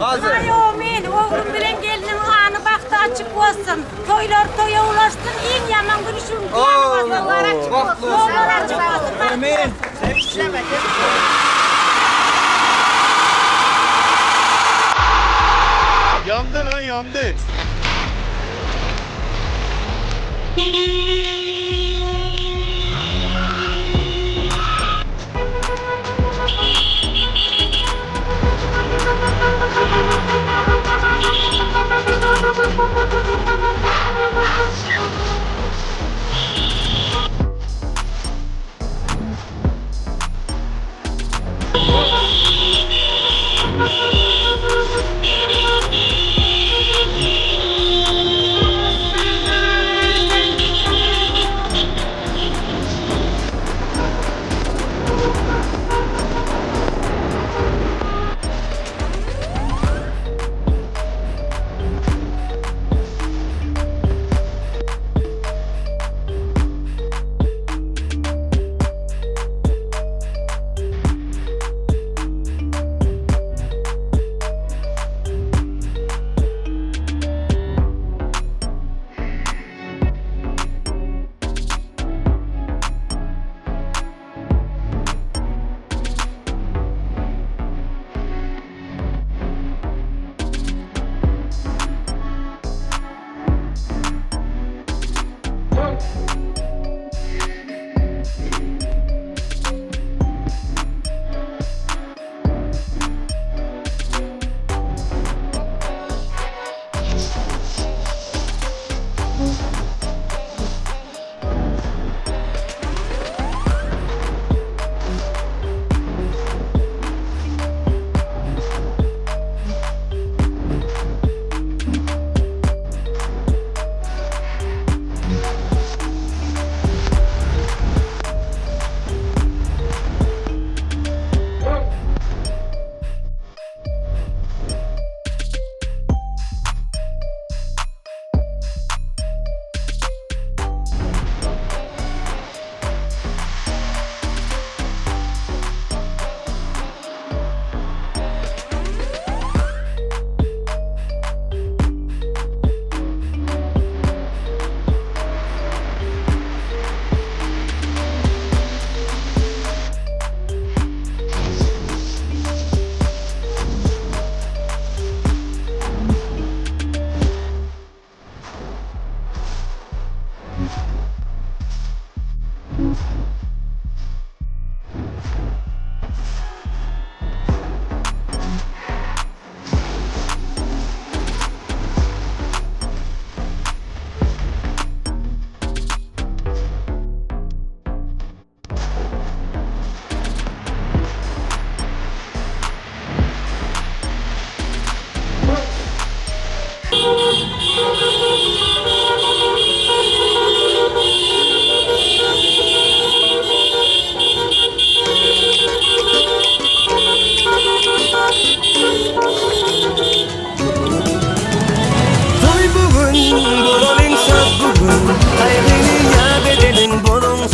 Amin, oğlum bilen gelinin anı baktı açık olsun. Toylar toya ulaşsın, in yaman gülüşün yollar açık olsun. Yollar açık olsun. Amin. Yandı lan yandı.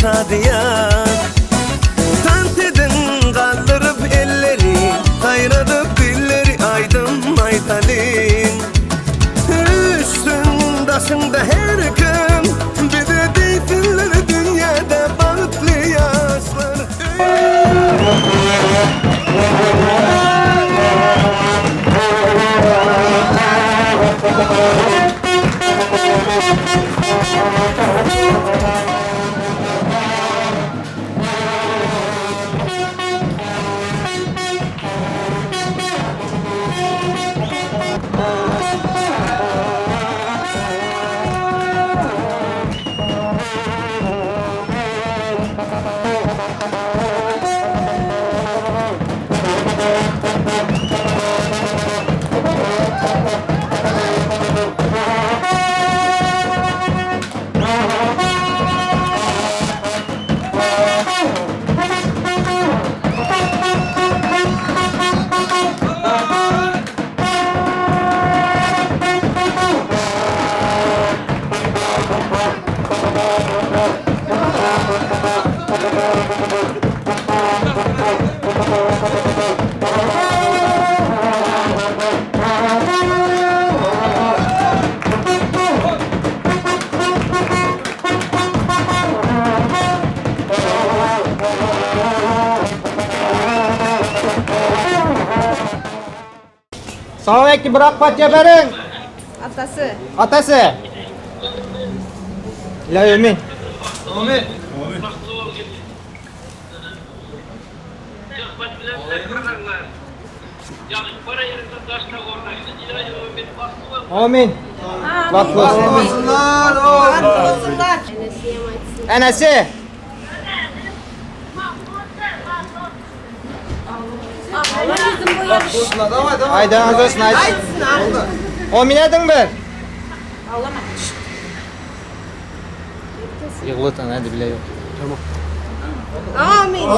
sadıya tant edin kaldırıp elleri, kaynadıp dilleri aydım aytalin. Üstündasında her kim bir de deysinler dünyada bağıtlayan. Sonraki berapa jabaran? Atası. La Amin. Amin. Amin. Vakfı olsun. Anası. Haydi ağzına haydi. Ominadın mı? Yıkılırsan hadi bile yok. Amin.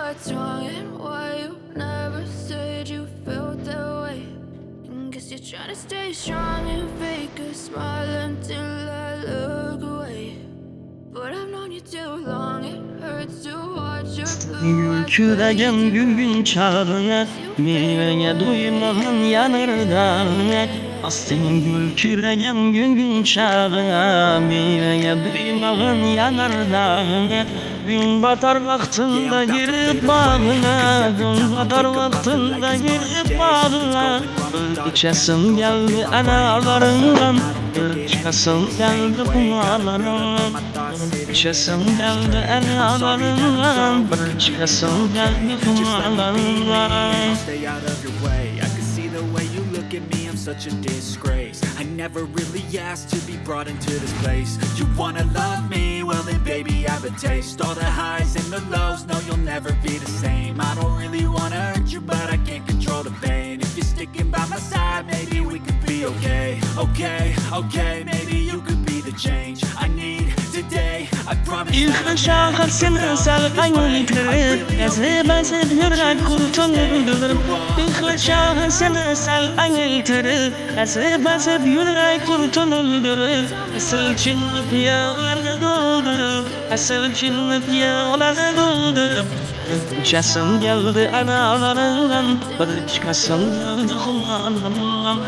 what's wrong and why you never said you felt that way. And guess you're trying to stay strong and fake a smile until I look away. But to watch your blue eyes Küregem gün çağına Meyveye duymanın yanırda Astım gül küregem gün çağına Meyveye duymanın yanırda Gün batar vaktinde girip bağına Gün batar vaktinde girip bağına İçesim geldi analarından Çıkasım geldi kumalarından İçesim geldi analarından Çıkasım geldi kumalarından Stay out of your way. I can see the way you look at me, I'm such a disgrace. I never really asked to be brought into this place. You wanna love me? Well then baby I have a taste. All the highs and the lows, no you'll never be the same. I don't really wanna hurt you but I can't control the pain. If you're sticking by my side maybe we could be okay. Okay, maybe you could be the change I need today. I promise İlk şahsını salgan yitirir Ezip yürek kurtulur İlk şahsını salgan yitirir Ezip yürek kurtulur Asıl çınlık yağları doldurup Asıl çınlık yağları doldurup İçesim geldi analarından Bir çıkasım geldi kumandan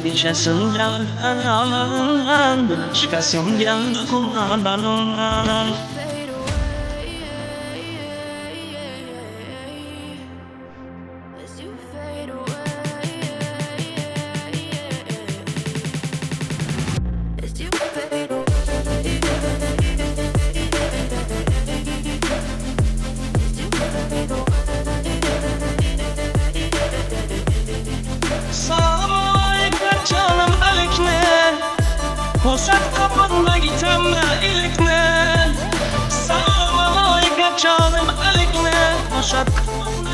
Bir içesim geldi analarından Bir çıkasım geldi kumandan fade away as you fade away as you fade away. Sağ kaçalım elikne Poşet kapında gitemle ilikne Sağ kaçalım elikne Poşet kapında